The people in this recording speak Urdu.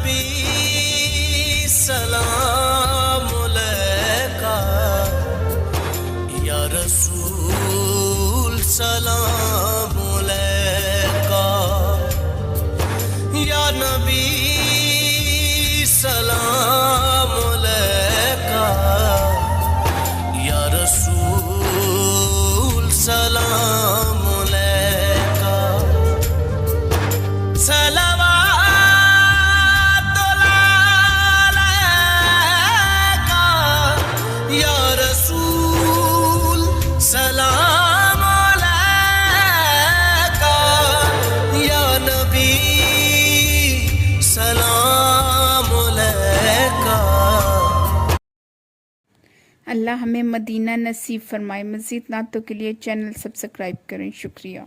نبی سلام علیکہ، یا رسول سلام علیکہ، یا نبی سلام علیکہ، یا رسول سلام علیکہ، صلوات اللہ علیکہ، یا رسول سلام علیکہ، یا نبی سلام علیکہ۔ اللہ ہمیں مدینہ نصیب فرمائے۔ مزید نعتوں کے لیے چینل سبسکرائب کریں۔ شکریہ۔